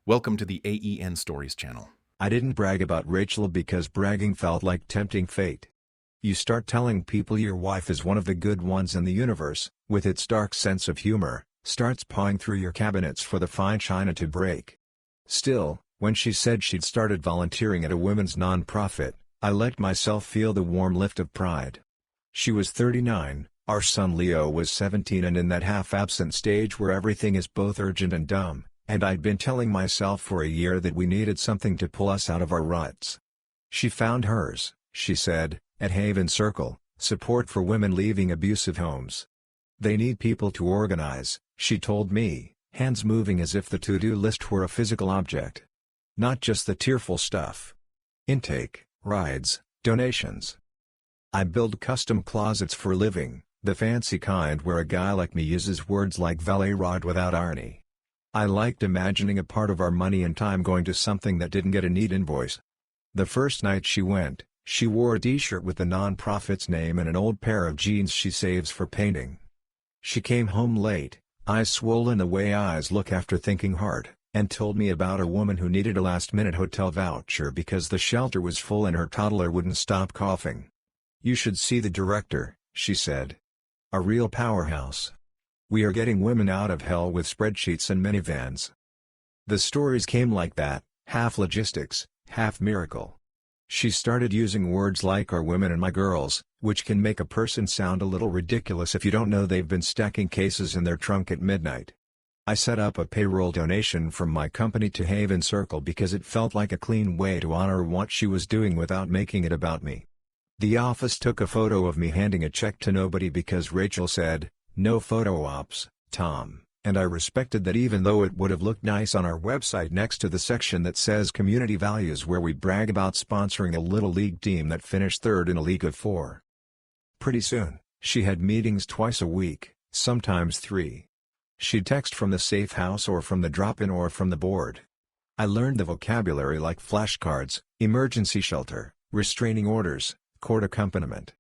Welcome to the AEN Stories channel. I didn't brag about Rachel because bragging felt like tempting fate. You start telling people your wife is one of the good ones in the universe, with its dark sense of humor, starts pawing through your cabinets for the fine china to break. Still, when she said she'd started volunteering at a women's nonprofit, I let myself feel the warm lift of pride. She was 39, our son Leo was 17, and in that half-absent stage where everything is both urgent and dumb, and I'd been telling myself for a year that we needed something to pull us out of our ruts. She found hers, she said, at Haven Circle, support for women leaving abusive homes. They need people to organize, she told me, hands moving as if the to-do list were a physical object. Not just the tearful stuff. Intake, rides, donations. I build custom closets for a living, the fancy kind where a guy like me uses words like valet rod without irony. I liked imagining a part of our money and time going to something that didn't get a neat invoice. The first night she went, she wore a t-shirt with the nonprofit's name and an old pair of jeans she saves for painting. She came home late, eyes swollen the way eyes look after thinking hard, and told me about a woman who needed a last-minute hotel voucher because the shelter was full and her toddler wouldn't stop coughing. "You should see the director," she said. "A real powerhouse. We are getting women out of hell with spreadsheets and minivans." The stories came like that, half logistics, half miracle. She started using words like "our women and my girls," which can make a person sound a little ridiculous if you don't know they've been stacking cases in their trunk at midnight. I set up a payroll donation from my company to Haven Circle because it felt like a clean way to honor what she was doing without making it about me. The office took a photo of me handing a check to nobody because Rachel said, "No photo ops, Tom," and I respected that even though it would have looked nice on our website next to the section that says Community Values, where we brag about sponsoring a little league team that finished third in a league of 4. Pretty soon, she had meetings twice a week, sometimes 3. She'd text from the safe house or from the drop-in or from the board. I learned the vocabulary like flashcards, emergency shelter, restraining orders, court accompaniment.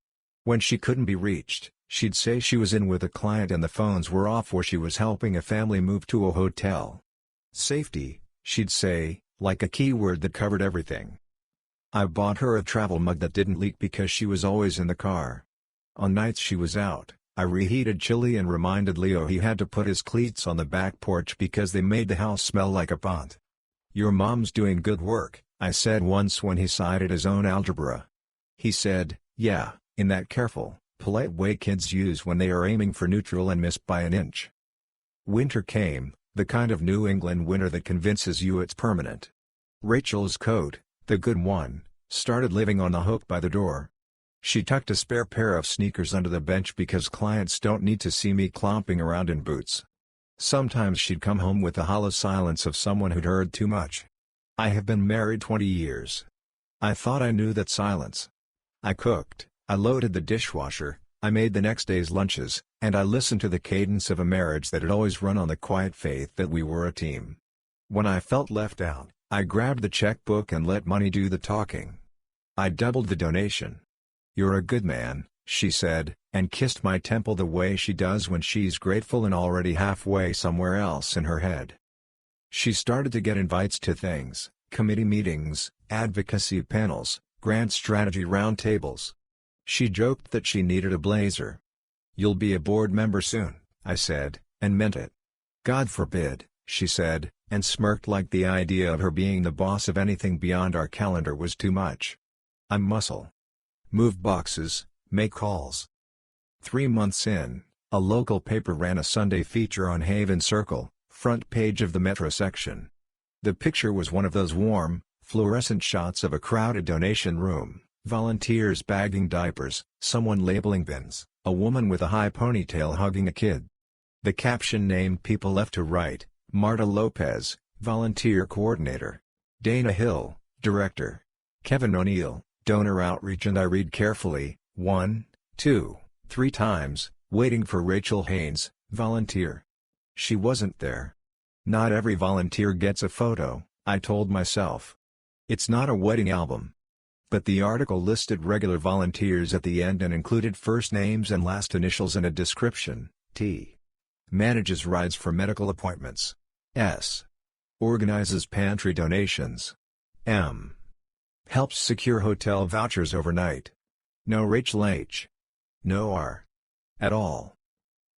When she couldn't be reached, she'd say she was in with a client and the phones were off, or she was helping a family move to a hotel. Safety, she'd say, like a keyword that covered everything. I bought her a travel mug that didn't leak because she was always in the car. On nights she was out, I reheated chili and reminded Leo he had to put his cleats on the back porch because they made the house smell like a pond. "Your mom's doing good work," I said once when he cited his own algebra. He said, "Yeah, in that careful, polite way kids use when they are aiming for neutral and miss by an inch." Winter came, the kind of New England winter that convinces you it's permanent. Rachel's coat, the good one, started living on the hook by the door. She tucked a spare pair of sneakers under the bench because clients don't need to see me clomping around in boots. Sometimes she'd come home with the hollow silence of someone who'd heard too much. I have been married 20 years. I thought I knew that silence. I cooked, I loaded the dishwasher, I made the next day's lunches, and I listened to the cadence of a marriage that had always run on the quiet faith that we were a team. When I felt left out, I grabbed the checkbook and let money do the talking. I doubled the donation. "You're a good man," she said, and kissed my temple the way she does when she's grateful and already halfway somewhere else in her head. She started to get invites to things, committee meetings, advocacy panels, grant strategy roundtables. She joked that she needed a blazer. "You'll be a board member soon," I said, and meant it. "God forbid," she said, and smirked like the idea of her being the boss of anything beyond our calendar was too much. I'm muscle. Move boxes, make calls. 3 months in, a local paper ran a Sunday feature on Haven Circle, front page of the Metro section. The picture was one of those warm, fluorescent shots of a crowded donation room, volunteers bagging diapers, someone labeling bins, a woman with a high ponytail hugging a kid. The caption named people left to right: Marta Lopez, volunteer coordinator; Dana Hill, director; Kevin O'Neill, donor outreach. And I read carefully, 1, 2, 3 times, waiting for Rachel Haynes, volunteer. She wasn't there. Not every volunteer gets a photo, I told myself. It's not a wedding album. But the article listed regular volunteers at the end and included first names and last initials and a description: T. Manages rides for medical appointments. S. Organizes pantry donations. M. Helps secure hotel vouchers overnight. No Rachel H. No R. At all.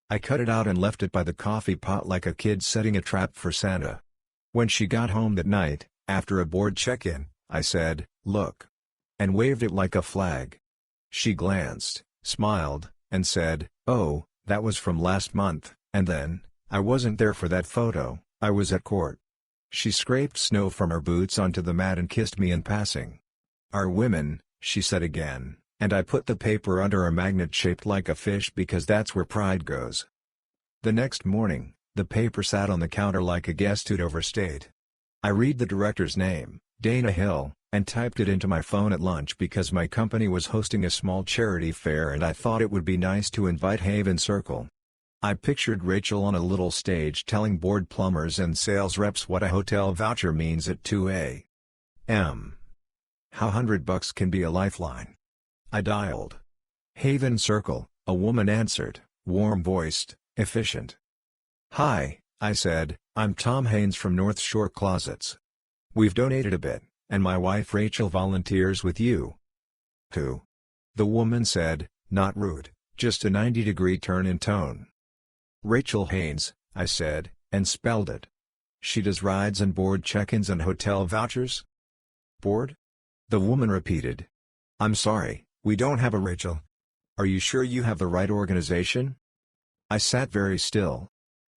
I cut it out and left it by the coffee pot like a kid setting a trap for Santa. When she got home that night, after a board check-in, I said, "Look," and waved it like a flag. She glanced, smiled, and said, "Oh, that was from last month," and then, "I wasn't there for that photo, I was at court." She scraped snow from her boots onto the mat and kissed me in passing. "Our women," she said again, and I put the paper under a magnet shaped like a fish because that's where pride goes. The next morning, the paper sat on the counter like a guest who'd overstayed. I read the director's name, Dana Hill, and typed it into my phone at lunch because my company was hosting a small charity fair and I thought it would be nice to invite Haven Circle. I pictured Rachel on a little stage telling bored plumbers and sales reps what a hotel voucher means at 2 a.m. How $100 can be a lifeline. I dialed. Haven Circle, a woman answered, warm-voiced, efficient. "Hi," I said, "I'm Tom Haynes from North Shore Closets. We've donated a bit, and my wife Rachel volunteers with you." "Who?" The woman said, not rude, just a 90-degree turn in tone. "Rachel Haynes," I said, and spelled it. "She does rides and board check-ins and hotel vouchers?" "Board?" The woman repeated. "I'm sorry, we don't have a Rachel. Are you sure you have the right organization?" I sat very still.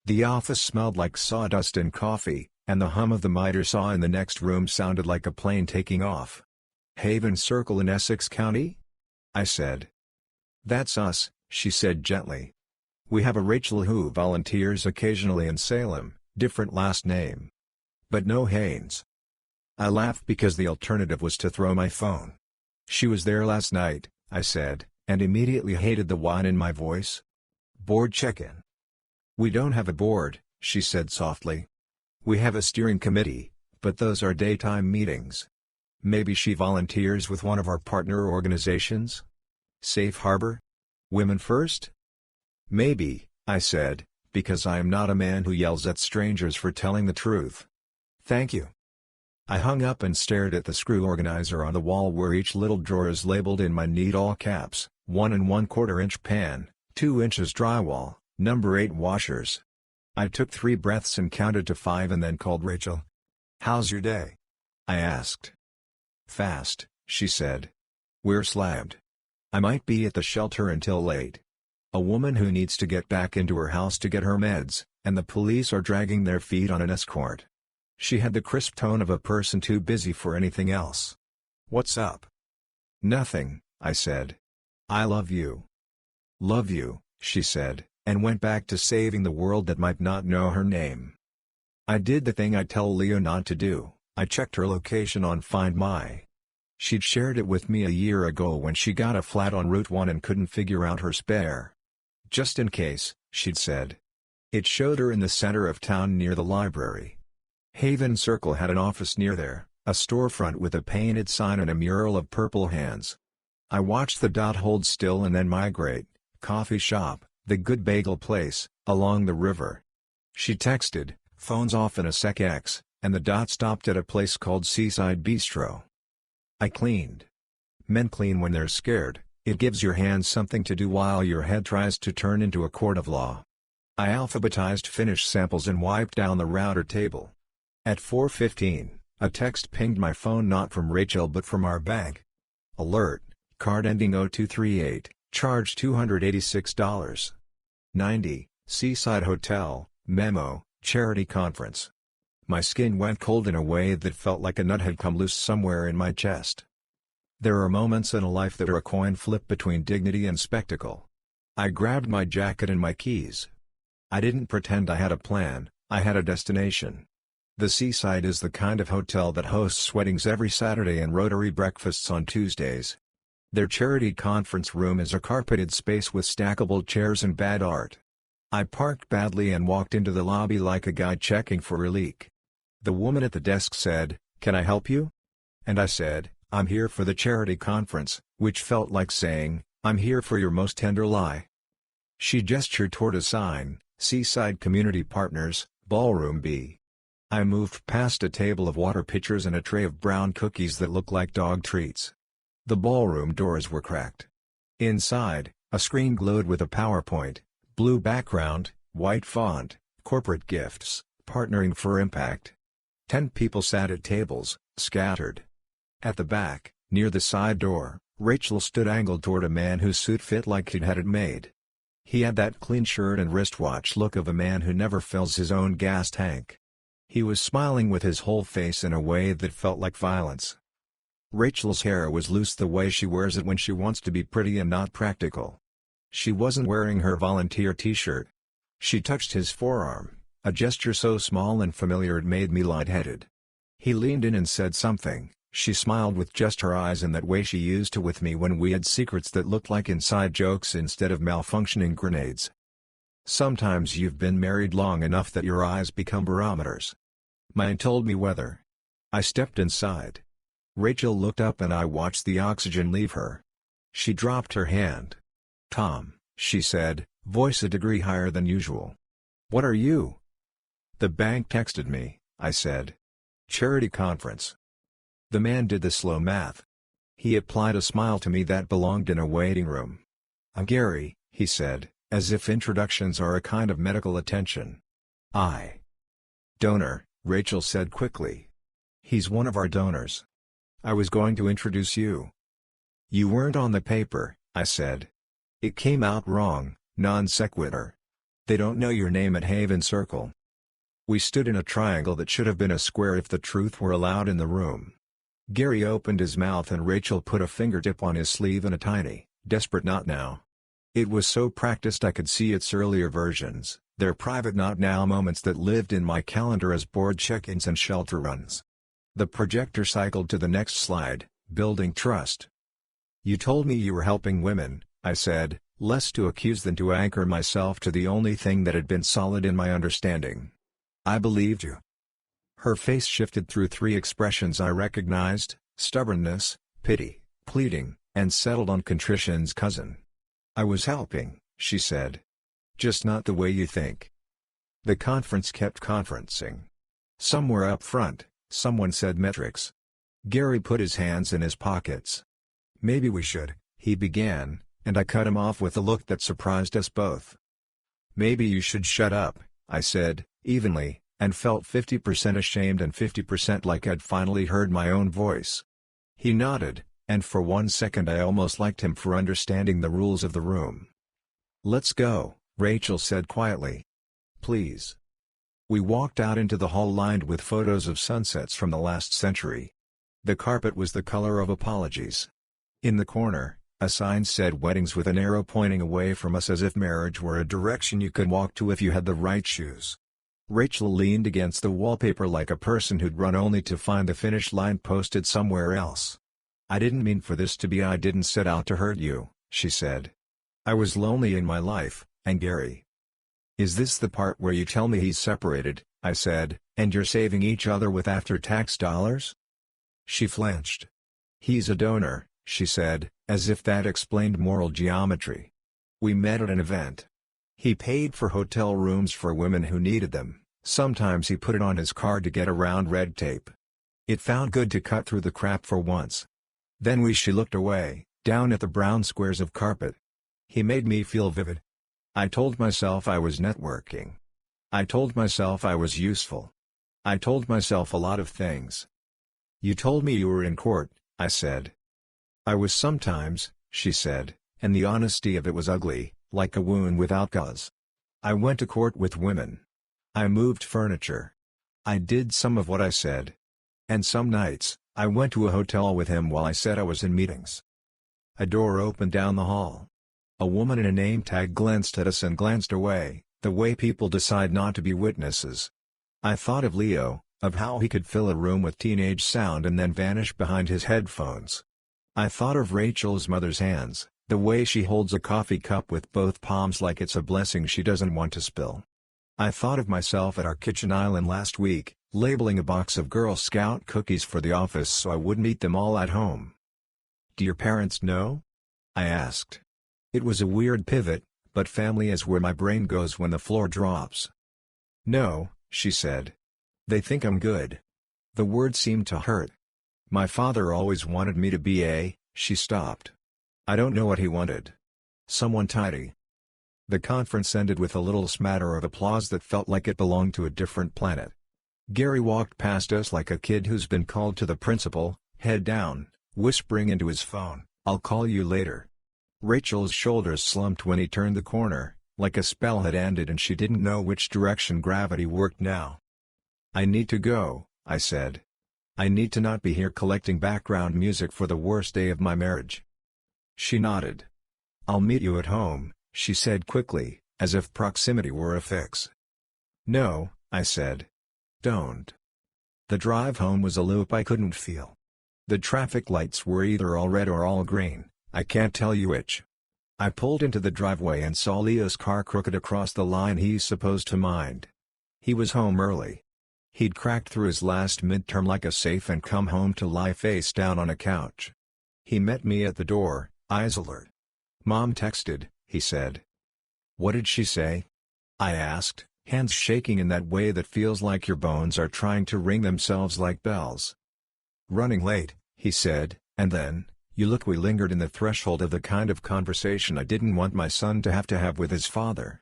The office smelled like sawdust and coffee, and the hum of the miter saw in the next room sounded like a plane taking off. "Haven Circle in Essex County?" I said. "That's us," she said gently. "We have a Rachel who volunteers occasionally in Salem, different last name. But no Haynes." I laughed because the alternative was to throw my phone. "She was there last night," I said, and immediately hated the whine in my voice. "Board check-in." "We don't have a board," she said softly. "We have a steering committee, but those are daytime meetings. Maybe she volunteers with one of our partner organizations? Safe Harbor? Women First?" "Maybe," I said, because I am not a man who yells at strangers for telling the truth. "Thank you." I hung up and stared at the screw organizer on the wall where each little drawer is labeled in my neat all caps, 1 1/4 inch pan, 2 inches drywall, number 8 washers. I took 3 breaths and counted to 5 and then called Rachel. "How's your day?" I asked. "Fast," she said. "We're slammed. I might be at the shelter until late. A woman who needs to get back into her house to get her meds, and the police are dragging their feet on an escort." She had the crisp tone of a person too busy for anything else. "What's up?" "Nothing," I said. "I love you." "Love you," she said, and went back to saving the world that might not know her name. I did the thing I tell Leo not to do, I checked her location on Find My. She'd shared it with me a year ago when she got a flat on Route 1 and couldn't figure out her spare. "Just in case," she'd said. It showed her in the center of town near the library. Haven Circle had an office near there, a storefront with a painted sign and a mural of purple hands. I watched the dot hold still and then migrate, coffee shop, the good bagel place, along the river. She texted, "Phone's off in a sec X," and the dot stopped at a place called Seaside Bistro. I cleaned. Men clean when they're scared, it gives your hands something to do while your head tries to turn into a court of law. I alphabetized finished samples and wiped down the router table. At 4:15, a text pinged my phone, not from Rachel but from our bank. Alert, card ending 0238, charge $286.90, Seaside Hotel, memo, charity conference. My skin went cold in a way that felt like a nut had come loose somewhere in my chest. There are moments in a life that are a coin flip between dignity and spectacle. I grabbed my jacket and my keys. I didn't pretend I had a plan, I had a destination. The Seaside is the kind of hotel that hosts weddings every Saturday and Rotary breakfasts on Tuesdays. Their charity conference room is a carpeted space with stackable chairs and bad art. I parked badly and walked into the lobby like a guy checking for a leak. The woman at the desk said, "Can I help you?" And I said, "I'm here for the charity conference," which felt like saying, "I'm here for your most tender lie." She gestured toward a sign, Seaside Community Partners, Ballroom B. I moved past a table of water pitchers and a tray of brown cookies that looked like dog treats. The ballroom doors were cracked. Inside, a screen glowed with a PowerPoint, blue background, white font, corporate gifts, partnering for impact. 10 people sat at tables, scattered. At the back, near the side door, Rachel stood angled toward a man whose suit fit like he'd had it made. He had that clean shirt and wristwatch look of a man who never fills his own gas tank. He was smiling with his whole face in a way that felt like violence. Rachel's hair was loose the way she wears it when she wants to be pretty and not practical. She wasn't wearing her volunteer t-shirt. She touched his forearm, a gesture so small and familiar it made me lightheaded. He leaned in and said something. She smiled with just her eyes in that way she used to with me when we had secrets that looked like inside jokes instead of malfunctioning grenades. Sometimes you've been married long enough that your eyes become barometers. Mine told me weather. I stepped inside. Rachel looked up and I watched the oxygen leave her. She dropped her hand. "Tom," she said, voice a degree higher than usual. "What are you?" "The bank texted me," I said. "Charity conference." The man did the slow math. He applied a smile to me that belonged in a waiting room. "I'm Gary," he said, as if introductions are a kind of medical attention. Donor," Rachel said quickly. "He's one of our donors. I was going to introduce you." "You weren't on the paper," I said. "It came out wrong, non sequitur. They don't know your name at Haven Circle." We stood in a triangle that should have been a square if the truth were allowed in the room. Gary opened his mouth and Rachel put a fingertip on his sleeve in a tiny, desperate "not now." It was so practiced I could see its earlier versions, their private "not now" moments that lived in my calendar as board check-ins and shelter runs. The projector cycled to the next slide, building trust. "You told me you were helping women," I said, less to accuse than to anchor myself to the only thing that had been solid in my understanding. "I believed you." Her face shifted through 3 expressions I recognized: stubbornness, pity, pleading, and settled on contrition's cousin. "I was helping," she said. "Just not the way you think." The conference kept conferencing. Somewhere up front, someone said metrics. Gary put his hands in his pockets. "Maybe we should," he began, and I cut him off with a look that surprised us both. "Maybe you should shut up," I said, evenly, and felt 50% ashamed and 50% like I'd finally heard my own voice. He nodded, and for 1 second I almost liked him for understanding the rules of the room. "Let's go," Rachel said quietly. "Please." We walked out into the hall lined with photos of sunsets from the last century. The carpet was the color of apologies. In the corner, a sign said "weddings" with an arrow pointing away from us as if marriage were a direction you could walk to if you had the right shoes. Rachel leaned against the wallpaper like a person who'd run only to find the finish line posted somewhere else. "I didn't mean for this to be I didn't set out to hurt you," she said. "I was lonely in my life, and Gary." "Is this the part where you tell me he's separated," I said, "and you're saving each other with after-tax dollars?" She flinched. "He's a donor," she said, as if that explained moral geometry. "We met at an event. He paid for hotel rooms for women who needed them. Sometimes he put it on his card to get around red tape. It felt good to cut through the crap for once." Then she looked away, down at the brown squares of carpet. "He made me feel vivid. I told myself I was networking. I told myself I was useful. I told myself a lot of things." "You told me you were in court," I said. "I was sometimes," she said, and the honesty of it was ugly, like a wound without gauze. "I went to court with women. I moved furniture. I did some of what I said. And some nights, I went to a hotel with him while I said I was in meetings." A door opened down the hall. A woman in a name tag glanced at us and glanced away, the way people decide not to be witnesses. I thought of Leo, of how he could fill a room with teenage sound and then vanish behind his headphones. I thought of Rachel's mother's hands, the way she holds a coffee cup with both palms like it's a blessing she doesn't want to spill. I thought of myself at our kitchen island last week, labeling a box of Girl Scout cookies for the office so I wouldn't eat them all at home. "Do your parents know?" I asked. It was a weird pivot, but family is where my brain goes when the floor drops. "No," she said. They think I'm good. The word seemed to hurt. My father always wanted me to be a, she stopped. I don't know what he wanted. Someone tidy. The conference ended with a little smatter of applause that felt like it belonged to a different planet. Gary walked past us like a kid who's been called to the principal, head down, whispering into his phone, "I'll call you later." Rachel's shoulders slumped when he turned the corner, like a spell had ended and she didn't know which direction gravity worked now. "I need to go," I said. "I need to not be here collecting background music for the worst day of my marriage." She nodded. "I'll meet you at home," she said quickly, as if proximity were a fix. "No," I said. "Don't." The drive home was a loop I couldn't feel. The traffic lights were either all red or all green, I can't tell you which. I pulled into the driveway and saw Leo's car crooked across the line he's supposed to mind. He was home early. He'd cracked through his last midterm like a safe and come home to lie face down on a couch. He met me at the door, eyes alert. "Mom texted," he said. "What did she say?" I asked, hands shaking in that way that feels like your bones are trying to ring themselves like bells. "Running late," he said, and then, "You look." We lingered in the threshold of the kind of conversation I didn't want my son to have with his father.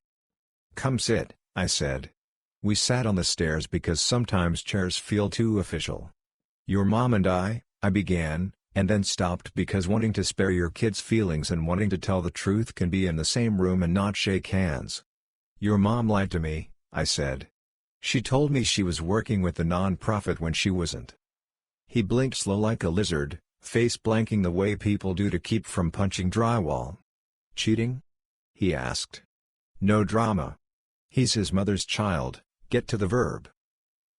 "Come sit," I said. We sat on the stairs because sometimes chairs feel too official. "Your mom and I began, and then stopped because wanting to spare your kids' feelings and wanting to tell the truth can be in the same room and not shake hands." "Your mom lied to me," I said. "She told me she was working with the non-profit when she wasn't." He blinked slow like a lizard, face blanking the way people do to keep from punching drywall. "Cheating?" he asked. "No drama. He's his mother's child, get to the verb."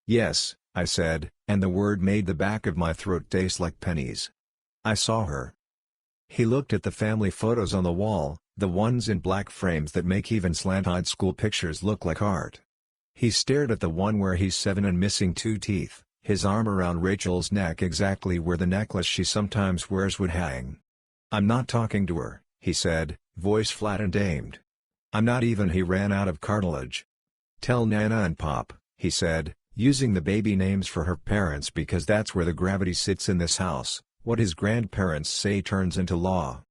"Yes," I said, and the word made the back of my throat taste like pennies. "I saw her." He looked at the family photos on the wall, the ones in black frames that make even slant-eyed school pictures look like art. He stared at the one where he's 7 and missing 2 teeth, his arm around Rachel's neck exactly where the necklace she sometimes wears would hang. "I'm not talking to her," he said, voice flat and aimed. "I'm not even." He ran out of cartilage. "Tell Nana and Pop," he said, using the baby names for her parents because that's where the gravity sits in this house, what his grandparents say turns into law.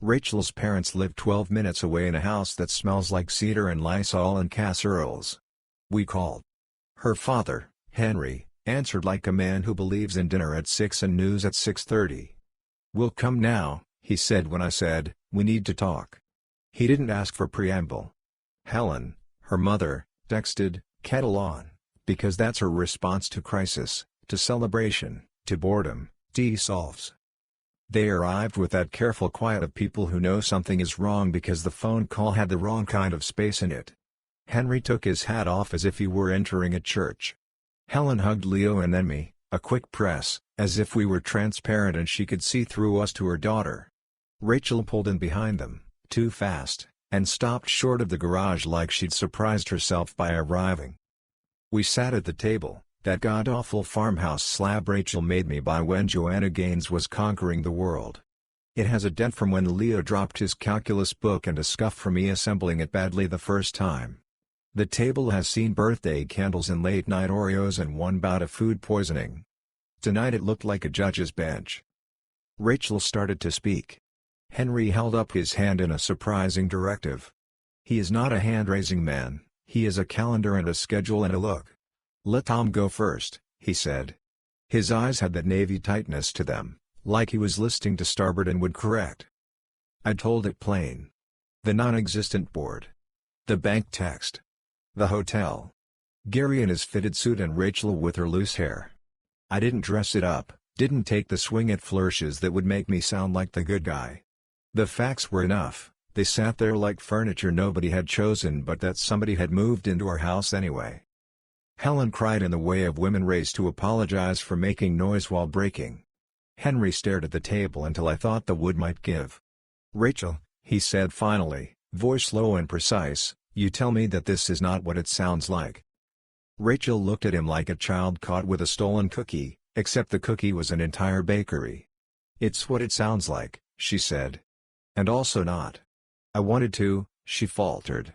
Rachel's parents live 12 minutes away in a house that smells like cedar and Lysol and casseroles. We called. Her father, Henry, answered like a man who believes in dinner at 6 and news at 6:30. "We'll come now," he said when I said, "We need to talk." He didn't ask for preamble. Helen, her mother, texted, "Kettle on," because that's her response to crisis, to celebration, to boredom, solves. They arrived with that careful quiet of people who know something is wrong because the phone call had the wrong kind of space in it. Henry took his hat off as if he were entering a church. Helen hugged Leo and then me, a quick press, as if we were transparent and she could see through us to her daughter. Rachel pulled in behind them, too fast, and stopped short of the garage like she'd surprised herself by arriving. We sat at the table, that god-awful farmhouse slab Rachel made me buy when Joanna Gaines was conquering the world. It has a dent from when Leo dropped his calculus book and a scuff from me assembling it badly the first time. The table has seen birthday candles and late-night Oreos and one bout of food poisoning. Tonight it looked like a judge's bench. Rachel started to speak. Henry held up his hand in a surprising directive. He is not a hand-raising man, he is a calendar and a schedule and a look. "Let Tom go first," he said. His eyes had that navy tightness to them, like he was listening to starboard and would correct. I told it plain. The non-existent board. The bank text. The hotel. Gary in his fitted suit and Rachel with her loose hair. I didn't dress it up, didn't take the swing at flourishes that would make me sound like the good guy. The facts were enough, they sat there like furniture nobody had chosen but that somebody had moved into our house anyway. Helen cried in the way of women raised to apologize for making noise while breaking. Henry stared at the table until I thought the wood might give. "Rachel," he said finally, voice low and precise, "you tell me that this is not what it sounds like." Rachel looked at him like a child caught with a stolen cookie, except the cookie was an entire bakery. "It's what it sounds like," she said. "And also not. I wanted to," she faltered.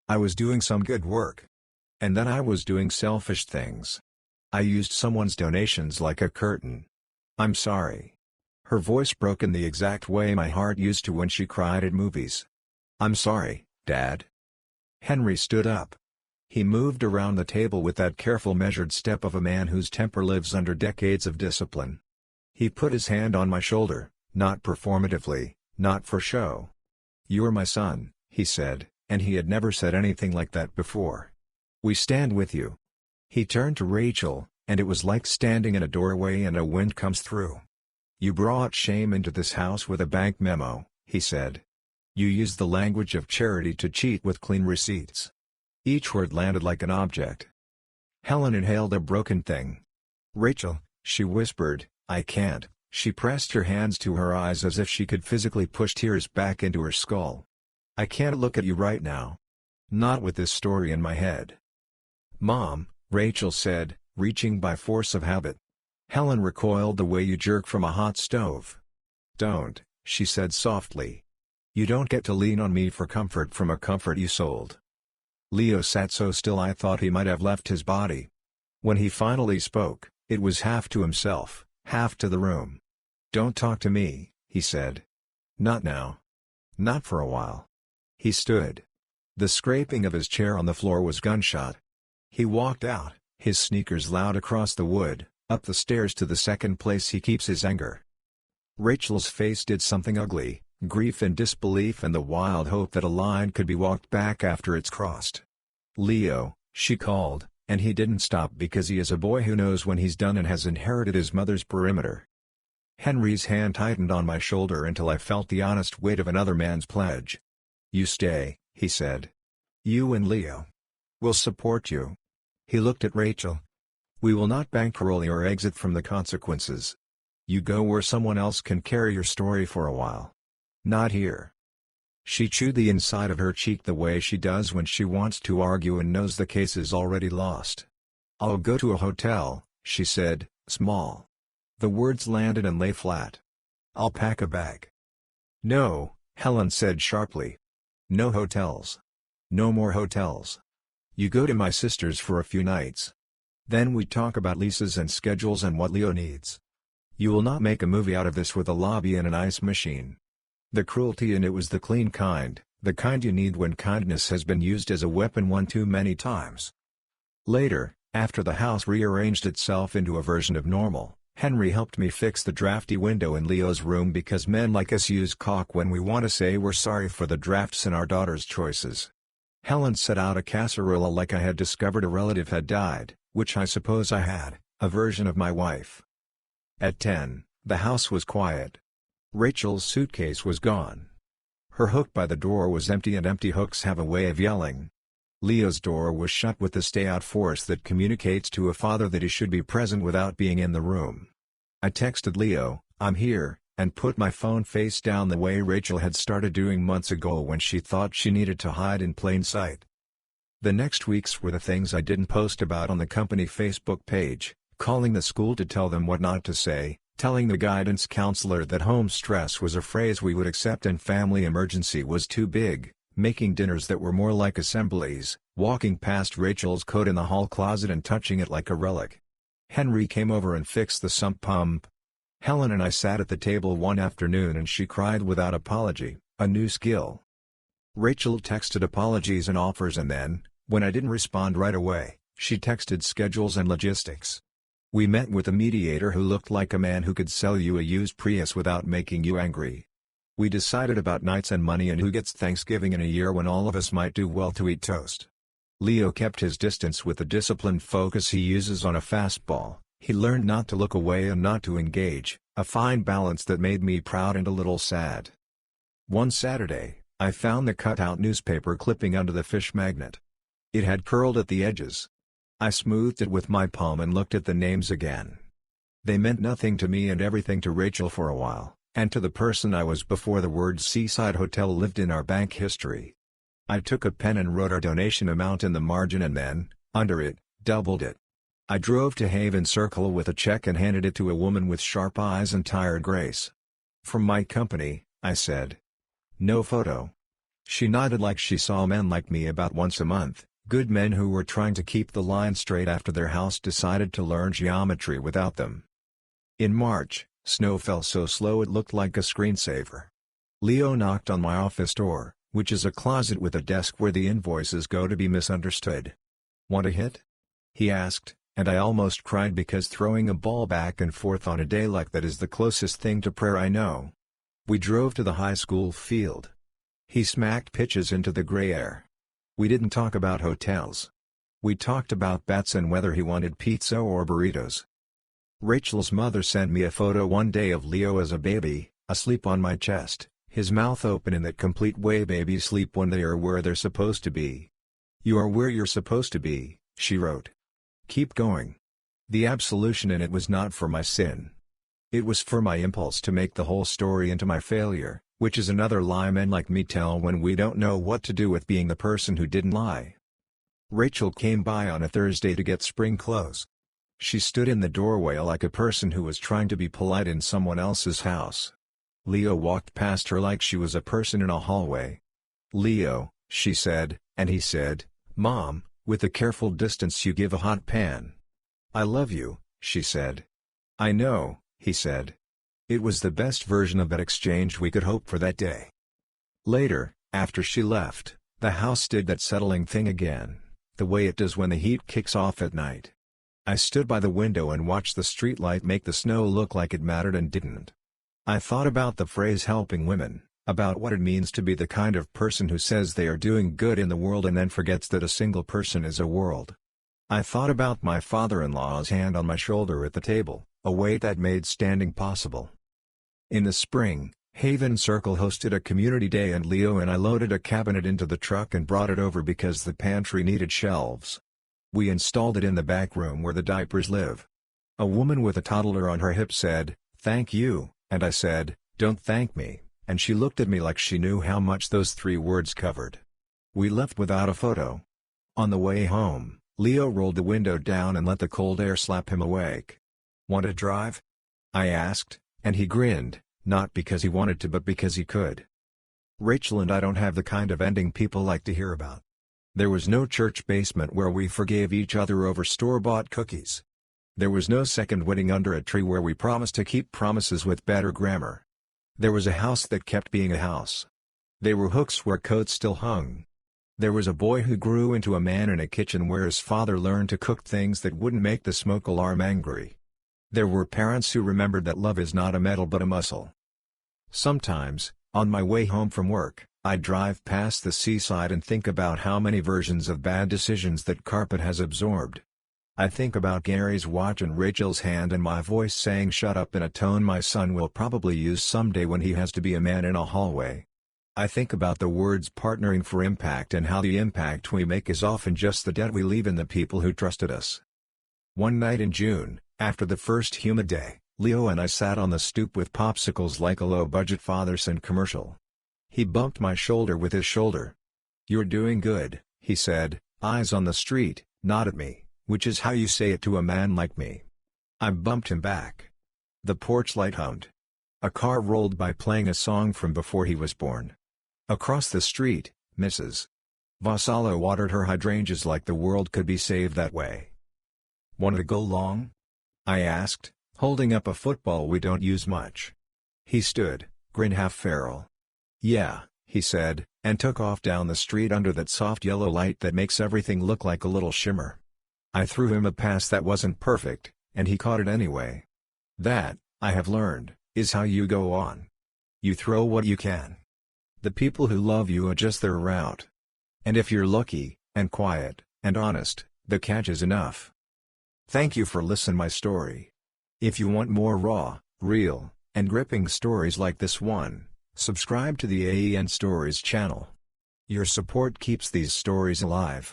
"I was doing some good work. And then I was doing selfish things. I used someone's donations like a curtain. I'm sorry." Her voice broke in the exact way my heart used to when she cried at movies. "I'm sorry, Dad." Henry stood up. He moved around the table with that careful measured step of a man whose temper lives under decades of discipline. He put his hand on my shoulder, not performatively, not for show. "You're my son," he said, and he had never said anything like that before. "We stand with you." He turned to Rachel, and it was like standing in a doorway and a wind comes through. "You brought shame into this house with a bank memo," he said. "You used the language of charity to cheat with clean receipts." Each word landed like an object. Helen inhaled a broken thing. "Rachel," she whispered, "I can't." She pressed her hands to her eyes as if she could physically push tears back into her skull. "I can't look at you right now. Not with this story in my head." "Mom," Rachel said, reaching by force of habit. Helen recoiled the way you jerk from a hot stove. "Don't," she said softly. "You don't get to lean on me for comfort from a comfort you sold." Leo sat so still I thought he might have left his body. When he finally spoke, it was half to himself, half to the room. "Don't talk to me," he said. "Not now. Not for a while." He stood. The scraping of his chair on the floor was gunshot. He walked out, his sneakers loud across the wood, up the stairs to the second place he keeps his anger. Rachel's face did something ugly, grief and disbelief and the wild hope that a line could be walked back after it's crossed. "Leo," she called, and he didn't stop because he is a boy who knows when he's done and has inherited his mother's perimeter. Henry's hand tightened on my shoulder until I felt the honest weight of another man's pledge. "You stay," he said. "You and Leo. We'll support you." He looked at Rachel. "We will not bankroll your exit from the consequences. You go where someone else can carry your story for a while. Not here." She chewed the inside of her cheek the way she does when she wants to argue and knows the case is already lost. "I'll go to a hotel," she said, small. The words landed and lay flat. "I'll pack a bag." "No," Helen said sharply. "No hotels. No more hotels. You go to my sister's for a few nights. Then we talk about leases and schedules and what Leo needs. You will not make a movie out of this with a lobby and an ice machine. The cruelty in it was the clean kind, the kind you need when kindness has been used as a weapon one too many times." Later, after the house rearranged itself into a version of normal, Henry helped me fix the drafty window in Leo's room because men like us use caulk when we want to say we're sorry for the drafts in our daughter's choices. Helen set out a casserole like I had discovered a relative had died, which I suppose I had, a version of my wife. At 10, the house was quiet. Rachel's suitcase was gone. Her hook by the door was empty and empty hooks have a way of yelling. Leo's door was shut with the stay-out force that communicates to a father that he should be present without being in the room. I texted Leo, "I'm here," and put my phone face down the way Rachel had started doing months ago when she thought she needed to hide in plain sight. The next weeks were the things I didn't post about on the company Facebook page, calling the school to tell them what not to say, telling the guidance counselor that home stress was a phrase we would accept and family emergency was too big, making dinners that were more like assemblies, walking past Rachel's coat in the hall closet and touching it like a relic. Henry came over and fixed the sump pump. Helen and I sat at the table one afternoon and she cried without apology, a new skill. Rachel texted apologies and offers and then, when I didn't respond right away, she texted schedules and logistics. We met with a mediator who looked like a man who could sell you a used Prius without making you angry. We decided about nights and money and who gets Thanksgiving in a year when all of us might do well to eat toast. Leo kept his distance with the disciplined focus he uses on a fastball. He learned not to look away and not to engage, a fine balance that made me proud and a little sad. One Saturday, I found the cutout newspaper clipping under the fish magnet. It had curled at the edges. I smoothed it with my palm and looked at the names again. They meant nothing to me and everything to Rachel for a while, and to the person I was before the word Seaside Hotel lived in our bank history. I took a pen and wrote our donation amount in the margin and then, under it, doubled it. I drove to Haven Circle with a check and handed it to a woman with sharp eyes and tired grace. "From my company," I said. "No photo." She nodded like she saw men like me about once a month, Good men who were trying to keep the line straight after their house decided to learn geometry without them. In March, snow fell so slow it looked like a screensaver. Leo knocked on my office door, which is a closet with a desk where the invoices go to be misunderstood. "Want a hit?" he asked, and I almost cried because throwing a ball back and forth on a day like that is the closest thing to prayer I know. We drove to the high school field. He smacked pitches into the gray air. We didn't talk about hotels. We talked about bats and whether he wanted pizza or burritos. Rachel's mother sent me a photo one day of Leo as a baby, asleep on my chest, his mouth open in that complete way babies sleep when they are where they're supposed to be. "You are where you're supposed to be," she wrote. "Keep going." The absolution in it was not for my sin. It was for my impulse to make the whole story into my failure, which is another lie men like me tell when we don't know what to do with being the person who didn't lie. Rachel came by on a Thursday to get spring clothes. She stood in the doorway like a person who was trying to be polite in someone else's house. Leo walked past her like she was a person in a hallway. "Leo," she said, and he said, "Mom, with the careful distance you give a hot pan." "I love you," she said. "I know," he said. It was the best version of that exchange we could hope for that day. Later, after she left, the house did that settling thing again, the way it does when the heat kicks off at night. I stood by the window and watched the streetlight make the snow look like it mattered and didn't. I thought about the phrase helping women, about what it means to be the kind of person who says they are doing good in the world and then forgets that a single person is a world. I thought about my father-in-law's hand on my shoulder at the table, a weight that made standing possible. In the spring, Haven Circle hosted a community day and Leo and I loaded a cabinet into the truck and brought it over because the pantry needed shelves. We installed it in the back room where the diapers live. A woman with a toddler on her hip said, "Thank you," and I said, "Don't thank me," and she looked at me like she knew how much those 3 words covered. We left without a photo. On the way home, Leo rolled the window down and let the cold air slap him awake. "Want to drive?" I asked, and he grinned, not because he wanted to but because he could. Rachel and I don't have the kind of ending people like to hear about. There was no church basement where we forgave each other over store-bought cookies. There was no second wedding under a tree where we promised to keep promises with better grammar. There was a house that kept being a house. There were hooks where coats still hung. There was a boy who grew into a man in a kitchen where his father learned to cook things that wouldn't make the smoke alarm angry. There were parents who remembered that love is not a medal but a muscle. Sometimes, on my way home from work, I drive past the seaside and think about how many versions of bad decisions that carpet has absorbed. I think about Gary's watch and Rachel's hand and my voice saying shut up in a tone my son will probably use someday when he has to be a man in a hallway. I think about the words partnering for impact and how the impact we make is often just the debt we leave in the people who trusted us. One night in June, after the first humid day, Leo and I sat on the stoop with popsicles like a low-budget father-son commercial. He bumped my shoulder with his shoulder. "You're doing good," he said, eyes on the street, not at me, which is how you say it to a man like me. I bumped him back. The porch light hummed. A car rolled by playing a song from before he was born. Across the street, Mrs. Vassallo watered her hydrangeas like the world could be saved that way. "Want to go long?" I asked, holding up a football we don't use much. He stood, grin half feral. "Yeah," he said, and took off down the street under that soft yellow light that makes everything look like a little shimmer. I threw him a pass that wasn't perfect, and he caught it anyway. That, I have learned, is how you go on. You throw what you can. The people who love you adjust their route. And if you're lucky, and quiet, and honest, the catch is enough. Thank you for listening my story. If you want more raw, real, and gripping stories like this one, subscribe to the AEN Stories channel. Your support keeps these stories alive.